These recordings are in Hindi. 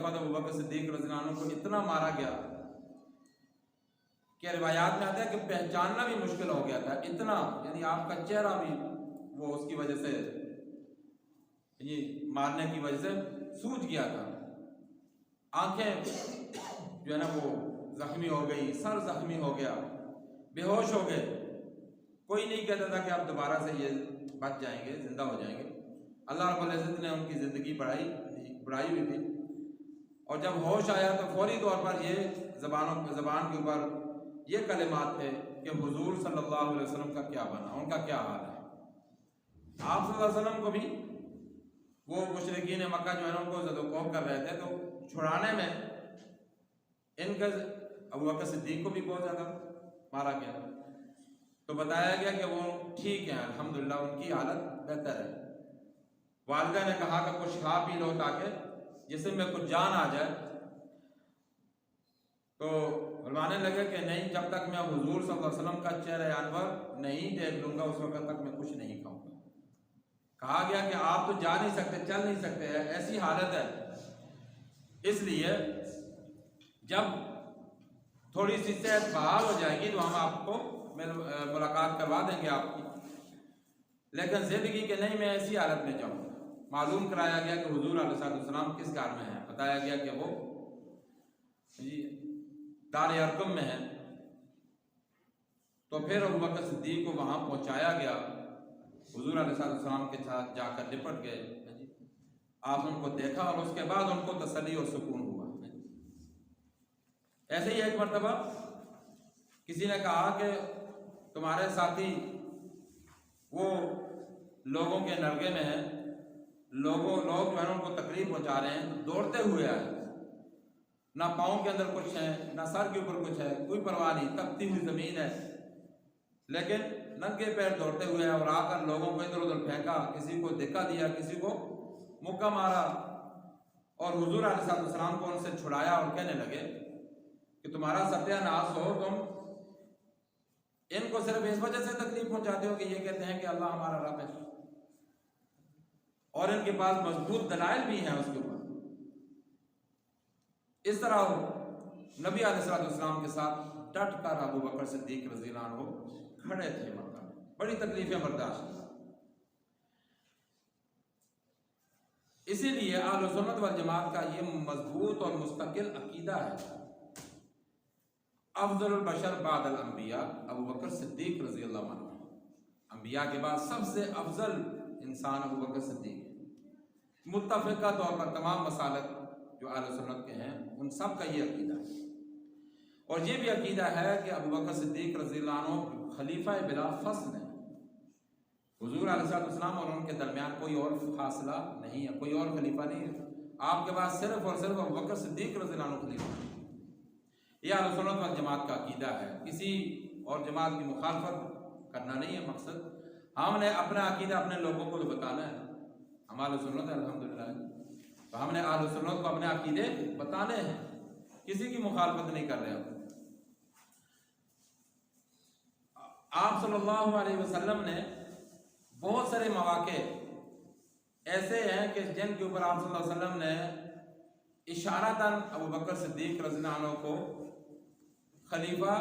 दफ़ा तो अबू बकर सिद्दीक़ रज़ियल्लाहु अन्हु को इतना मारा गया कि रिवायात में आता है कि पहचानना भी मुश्किल हो गया था, इतना, यानी आपका चेहरा भी वो उसकी वजह से, ये मारने की वजह से सूज गया था। आंखें जो है ना वो जख्मी हो गई, सर जख्मी हो गया, बेहोश हो गए। कोई नहीं कहता था कि आप दोबारा से ये बच जाएंगे, जिंदा हो जाएंगे। अल्लाह रब्बुल इज़्ज़त ने उनकी ज़िंदगी बढ़ाई हुई थी, और जब होश आया तो फौरी तौर पर ये ज़बान के ऊपर ये कलिमात थे कि हुजूर सल्लल्लाहु अलैहि वसल्लम का क्या बना, उनका क्या हाल है। आप सल्लल्लाहु अलैहि वसल्लम को भी वो मुशरिकीन मक्का जो है ना उनको ज़दोक़ौफ़ कर रहे थे, तो छुड़ाने में इनका अबू बकर सिद्दीक़ को भी बहुत ज़्यादा मारा गया। तो बताया गया कि वो ठीक है, अल्हम्दुलिल्लाह, उनकी हालत बेहतर है। वालिदा ने कहा कि कुछ खा पी लो ताकि जिस्म में कुछ जान आ जाए। तो फरमाने लगे कि नहीं, जब तक मैं हुजूर सल्लल्लाहु अलैहि वसल्लम का चेहरा अनवर नहीं देख लूँगा उस वक्त तक मैं कुछ नहीं खाऊंगा। कहा गया कि आप तो जा नहीं सकते, चल नहीं सकते, ऐसी हालत है, इसलिए जब थोड़ी सी सेहत बहाल हो जाएगी तो हम आपको मुलाकात करवा देंगे आपकी। लेकिन ज़िंदगी के नहीं, मैं ऐसी हालत में जाऊँ। मालूम कराया गया कि हुजूर अलैहिस्सलाम किस घर में है। बताया गया कि वो दार अरकम में है। तो फिर अबू बकर सिद्दीक़ को वहाँ पहुँचाया गया। हुजूर अलैहिस्सलाम के साथ जाकर निपट गए। आप उनको देखा और उसके बाद उनको तसल्ली और सुकून हुआ। ऐसे ही एक मरतबा किसी ने कहा कि तुम्हारे साथी वो लोगों के नरगे में है, लोग जो है उनको तकलीफ पहुंचा रहे हैं, तो दौड़ते हुए आए, ना पाँव के अंदर कुछ है, ना सर के ऊपर कुछ है, कोई परवाह नहीं, तपती हुई ज़मीन है, लेकिन नंगे पैर दौड़ते हुए और आकर लोगों को इधर उधर फेंका, किसी को धक्का दिया, किसी को मुक्का मारा, और हुजूर अलैहिस्सलाम को उनसे छुड़ाया और कहने लगे कि तुम्हारा सत्यानाश हो, तुम इनको सिर्फ इस वजह से तकलीफ पहुंचाते हो कि ये कहते हैं कि अल्लाह हमारा रब है, और इनके पास मजबूत दलाइल भी हैं उसके ऊपर। इस तरह नबी अलैहिस्सलाम के साथ डट कर अबू बकर सिद्दीक़ रज़ियल्लाहु अन्हु खड़े थे, मतलब बड़ी तकलीफें बर्दाश्त की। इसीलिए अहले सुन्नत वल जमात का ये मजबूत और मुस्तकिल अकीदा है, अफ़ज़लुल बशर बादल अंबिया अबू बकर सिद्दीक़ रज़ियल्लाहु अन्हु, अंबिया के बाद सबसे अफजल इंसान अबू बकर सिद्दीक़ है। मुत्तफ़िक़ा तौर पर तमाम मसालक जो अहले सुन्नत के हैं उन सब का ये अकीदा है, और ये भी अकीदा है कि अबू बकर सिद्दीक़ रज़ियल्लाहु अन्हु खलीफा बिला फ़स्ल है। हुजूर अलैहिस्सलाम और उनके दरमियान कोई और फासला नहीं है, कोई और खलीफा नहीं है। आपके पास सिर्फ और सिर्फ अबू बकर सिद्दीक़ रज़ियल्लाहु अन्हु खलीफा है। यह अहले सुन्नत वल जमात का अकीदा है, किसी और जमात की मुखालफत करना नहीं है मकसद। हमने अपना अकीदा अपने लोगों को बताना है। हम अहले सुन्नत है अल्हम्दुलिल्लाह, तो हमने अहले सुन्नत को अपने अकीदे बताने हैं, किसी की मुखालफत नहीं कर रहे हम। आप सल्लल्लाहु अलैहि वसल्लम ने बहुत सारे मौके ऐसे हैं कि जिनके ऊपर आप सल्लल्लाहु अलैहि वसल्लम ने इशारतन अबू बकर सिद्दीक़ रज़ियल्लाहु अन्हु को खलीफा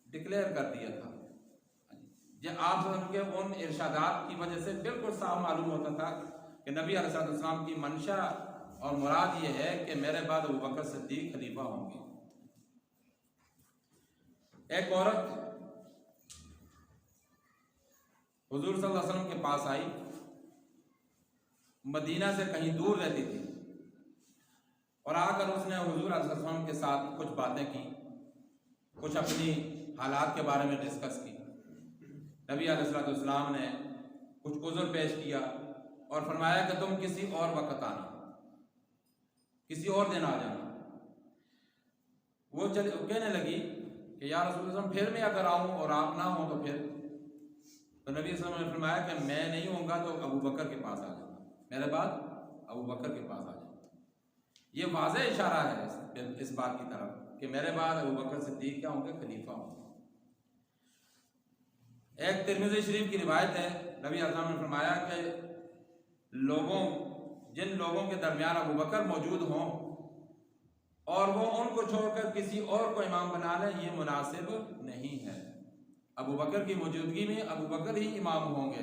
डिक्लेयर कर दिया था। जब आप उनके उन इरशादात की वजह से बिल्कुल साफ मालूम होता था कि नबी अलैहिस्सलाम की मंशा और मुराद ये है कि मेरे बाद अबू बकर सिद्दीक़ खलीफा होंगे। एक औरत हुजूर सल्लल्लाहु अलैहि वसल्लम के पास आई, मदीना से कहीं दूर रहती थी, और आकर उसने हुजूर अलैहि वसल्लम के साथ कुछ बातें की, कुछ अपनी हालात के बारे में डिस्कस की। नबी अलैहिस्सलाम ने कुछ उज़्र पेश किया और फरमाया कि तुम किसी और वक्त आना, किसी और दिन आ जाना। वो कहने लगी कि या रसूलल्लाह, फिर मैं अगर आऊँ और आप ना हो तो फिर? तो नबी सल्लल्लाहु अलैहि वसल्लम ने फरमाया कि मैं नहीं होऊंगा तो अबू बकर के पास आ जाना, मेरे बाद अबू बकर के पास आ जाना। ये वाज़ेह इशारा है इस बात की तरफ कि मेरे बाद अबू बकर सिद्दीक़ क्या होंगे, खलीफा होंगे। एक तिरमिज़ी शरीफ की रिवायत है, नबी अज़म ने फरमाया कि लोगों जिन लोगों के दरमियान अबू बकर मौजूद हों और वो उनको छोड़कर किसी और को इमाम बना लें, ये मुनासिब नहीं है। अबू बकर की मौजूदगी में अबू बकर ही इमाम होंगे।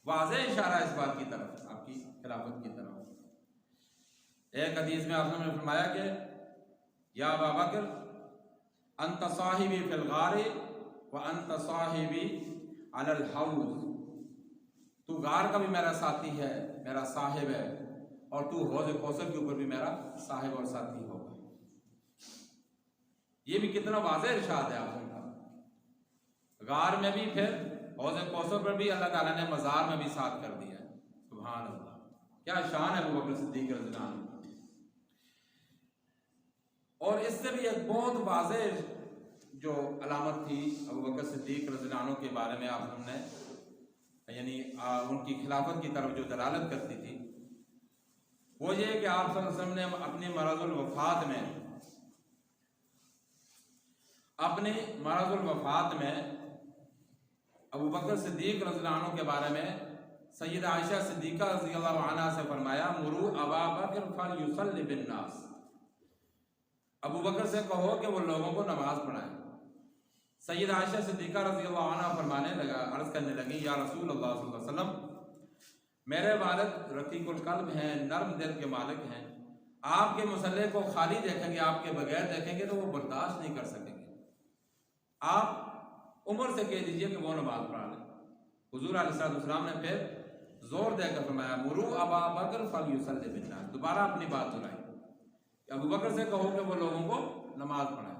वाज़ेह इशारा इस बात की तरफ, आपकी खिलाफत की तरफ। एक हदीस में आपने फरमाया कि या अबू बकर अंत साहिबी फिल गार व अंत साहिबी अलल हौज़, तू गार का भी मेरा साथी है, मेरा साहिब है, और तू हौज़ कौसर के ऊपर भी मेरा साहिब और साथी होगा। ये भी कितना वाज़ेह इरशाद है आपका। गार में भी, फिर हौज़ कौसर पर भी अल्लाह ताला ने मज़ार में भी साथ कर दिया है। सुभान अल्लाह, क्या शान है अबू बकर सिद्दीक़ रज़ियल्लाहु अन्हु। और इससे भी एक बहुत वाज़ेह जो अलामत थी अबू बकर सिद्दीक़ रज़ियल्लाहु अन्हु के बारे में आप हमने यानी उनकी खिलाफत की तरफ जो दलालत करती थी, वो ये कि आप सल्लल्लाहु अलैहि वसल्लम ने अपनी मरज़ुल वफ़ात में अबू बकर सिद्दीक़ रज़ियल्लाहु अन्हु के बारे में सय्यदा आयशा सिद्दीक़ा रज़ियल्लाहु अन्हा से फरमाया, मुरू अबा बकर फलयुसल्लि बिन्नास, अबू बकर से कहो कि वो लोगों को नमाज पढ़ाएं। सय्यदा आयशा सिद्दीक़ा रज़ियल्लाहु अन्हा फरमाने लगा, अर्ज़ करने लगी, या रसूल अल्लाह सल्लल्लाहु अलैहि वसल्लम, मेरे वालिद रक़ीक़ुल क़ल्ब हैं, नर्म दिल के मालिक हैं, आपके मुसल्ले को खाली देखेंगे, आपके बगैर देखेंगे तो वो बर्दाश्त नहीं कर सकेंगे। आप उम्र से कह दीजिए कि वो नमाज पढ़ा लें। हुज़ूर अलैहिस्सलाम ने फिर जोर देकर फरमाया, मुरू अबा बकर फलयुसल्लि बिन्नास, दोबारा अपनी बात दोहराई, अबू बकर से कहो कि वो लोगों को नमाज पढ़ाए।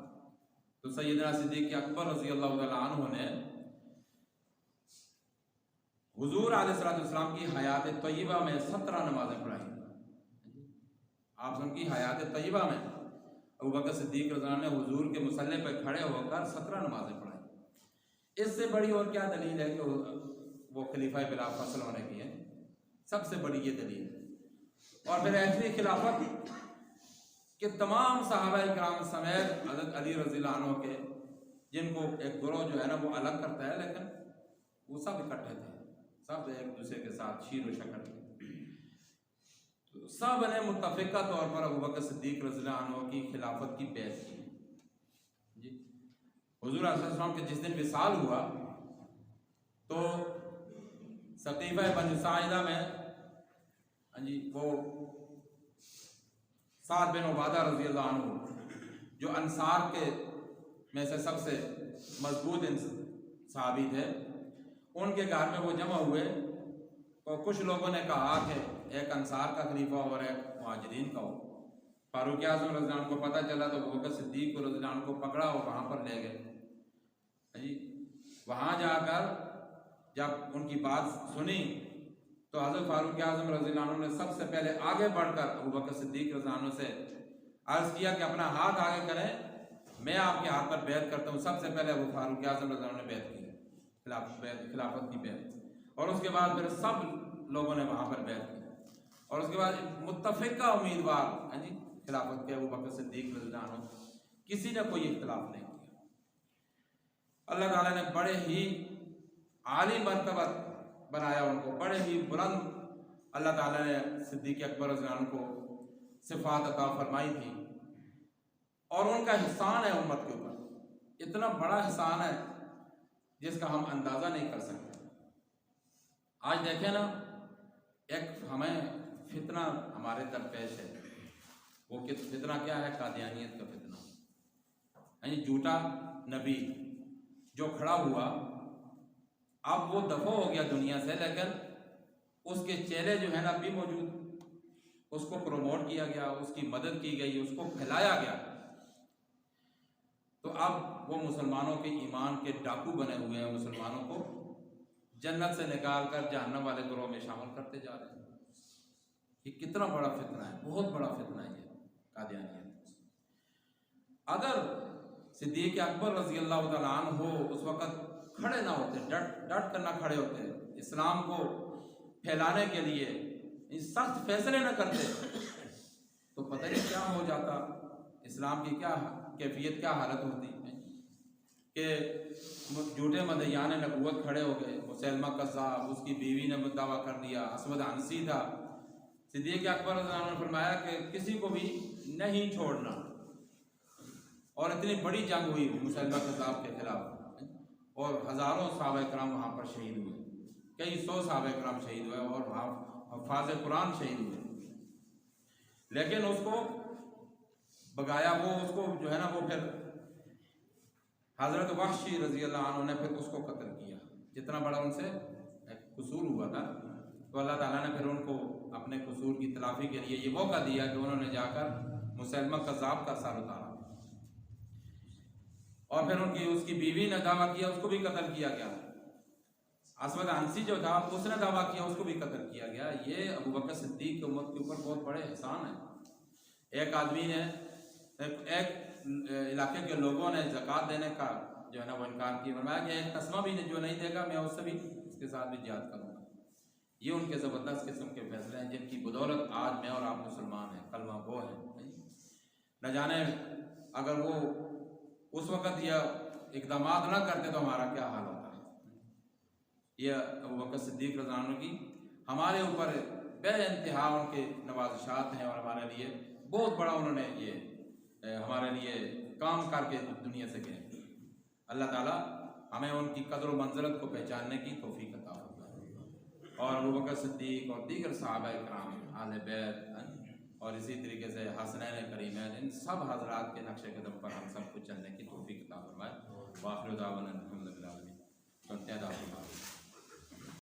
तो सैयदना सिद्दीक़ अकबर रज़ियल्लाहु तआला अन्हु ने हुज़ूर अलैहिस्सलाम की हयात तय्यबा में 17 नमाजें पढ़ाई। आप उनकी हयात तय्यबा में अबू बकर सिद्दीक़ रज़ियल्लाहु अन्हु ने हुज़ूर के मुसल्ले पर खड़े होकर 17 नमाजें पढ़ाई। इससे बड़ी और क्या दलील है कि वो खलीफा बिला फसल होने की है? सबसे बड़ी ये दलील है। और फिर ऐसी खिलाफत कि तमाम सहाबा इकराम समेत हज़रत अली रज़ियल्लाहु अन्हु के, जिनको एक गिरोह जो है ना वो अलग करता है, लेकिन वो सब इकट्ठे थे, सब एक दूसरे के साथ शीर व शक्ल थे, तो सब ने मुत्तफ़िक़ा तौर पर अबू बकर सिद्दीक़ रज़ियल्लाहु अन्हु की खिलाफत की बैत की जी। हुज़ूर अलैहिस्सलाम के जिस दिन विसाल हुआ तो सक़ीफ़ा बनी साइदा में जी वो साद बिन उबादा रज़ियल्लाहु अन्हु जो अंसार के में से सबसे मजबूत सहाबी थे, उनके घर में वो जमा हुए तो कुछ लोगों ने कहा कि एक अंसार का खलीफा और एक मुहाजिरीन का हो। फारूक आज़म रज़ियल्लाहु अन्हु को पता चला तो अबू बकर सिद्दीक़ रज़ियल्लाहु अन्हु को पकड़ा और वहाँ पर ले गए जी। वहाँ जाकर जब उनकी बात सुनी तो हज़रत फारूक आज़म रज़ियल्लाहु अन्हु ने सबसे पहले आगे बढ़कर अबू बकर सिद्दीक़ रज़ियल्लाहु अन्हु से अर्ज़ किया कि अपना हाथ आगे करें, मैं आपके हाथ पर बैत करता हूँ। सबसे पहले अबू फारूक आज़म रज़ियल्लाहु अन्हु ने बैत की, खिलाफत की बैत, और उसके बाद फिर सब लोगों ने वहाँ पर बैत की, और उसके बाद मुत्तफ़िक़ा उम्मीदवार हैं जी खिलाफत के अबू बकर सिद्दीक़ रज़ियल्लाहु अन्हु, किसी ने कोई इख्तिलाफ नहीं किया। अल्लाह ताला ने बड़े ही आली मर्तबा बनाया उनको, बड़े ही बुलंद अल्लाह ताला ने सिद्दीक़ अकबर रज़ियल्लाहु अन्हु को सिफ़ात अता फरमाई थी, और उनका एहसान है उम्मत के ऊपर, इतना बड़ा एहसान है जिसका हम अंदाज़ा नहीं कर सकते। आज देखें ना, एक हमें फितना हमारे दरपेश है, वो फितना क्या है? कादियानियत का फितना, यानी झूठा नबी जो खड़ा हुआ, अब वो दफा हो गया दुनिया से, लेकिन उसके चेहरे जो है ना अभी मौजूद, उसको प्रमोट किया गया, उसकी मदद की गई, उसको फैलाया गया, तो अब वो मुसलमानों के ईमान के डाकू बने हुए हैं, मुसलमानों को जन्नत से निकाल कर जहन्नम वाले गिरोह में शामिल करते जा रहे हैं। ये कितना बड़ा फितना है, बहुत बड़ा फितना है ये कादियानियत। अगर सिद्दीक़ अकबर रज़ियल्लाहु तआला अन्हु उस वक़्त खड़े ना होते, डट कर ना खड़े होते, इस्लाम को फैलाने के लिए सख्त फैसले न करते, तो पता नहीं क्या हो जाता, इस्लाम की क्या कैफियत, क्या हालत होती कि झूठे मदईयान नबूवत खड़े हो गए। मुसैलमा कज़्ज़ाब, उसकी बीवी ने दावा कर दिया, असवद अनसी था, सिद्दीक़ अकबर रज़ियल्लाहु अन्हु ने फरमाया कि किसी को भी नहीं छोड़ना। और इतनी बड़ी जंग हुई मुसलमान कज़्ज़ाब के खिलाफ और हज़ारों सहाबा किराम वहाँ पर शहीद हुए, कई सौ सहाबा किराम शहीद हुए और वहाँ हफ़ाज़ कुरान शहीद हुए। लेकिन उसको बगाया, वो उसको जो है ना वो फिर हज़रत वहशी रज़ियल्लाहु अन्हु ने फिर उसको कत्ल किया। जितना बड़ा उनसे कसूर हुआ था तो अल्लाह ताला ने फिर उनको अपने कसूर की तलाफ़ी के लिए ये मौका दिया कि उन्होंने जाकर मुसलमान कज़्ज़ाब का सर उतारा। और फिर उनकी उसकी बीवी ने दावा किया, उसको भी कत्ल किया गया। असवद अंसी जो था उसने दावा किया, उसको भी कत्ल किया गया। ये अबू बकर सिद्दीक़ की उम्मत के ऊपर बहुत बड़े एहसान है। एक आदमी ने एक इलाके के लोगों ने ज़कात देने का जो है ना वो इनकार किया, फरमाया कि एक तस्मा भी जो नहीं देगा मैं उससे भी उसके साथ भी जिहाद करूँगा। ये उनके ज़बरदस्त किस्म के फैसले हैं जिनकी बदौलत आज मैं और आप मुसलमान हैं, कलमा गो हैं। न जाने अगर वो उस वक़्त यह इक़दाम ना करते तो हमारा क्या हाल होता है। यह अबू बकर सिद्दीक़ रज़ियल्लाहु अन्हु की हमारे ऊपर बेइंतहा उनके नवाज़िशात हैं और हमारे लिए बहुत बड़ा उन्होंने ये हमारे लिए काम करके दुनिया से गए। अल्लाह ताला हमें उनकी कदर व मंज़रत को पहचानने की तौफ़ीक़ अता फरमाए। और अबू बकर सिद्दीक़ और दीगर सहाबा किराम, आले बैत और इसी तरीके से हसनैन करीमैन, इन सब हज़रात के नक्शे कदम पर हम सबको चलने की तौफ़ीक़ अता फरमाए। वाखिर दावाना अल्हम्दुलिल्लाह।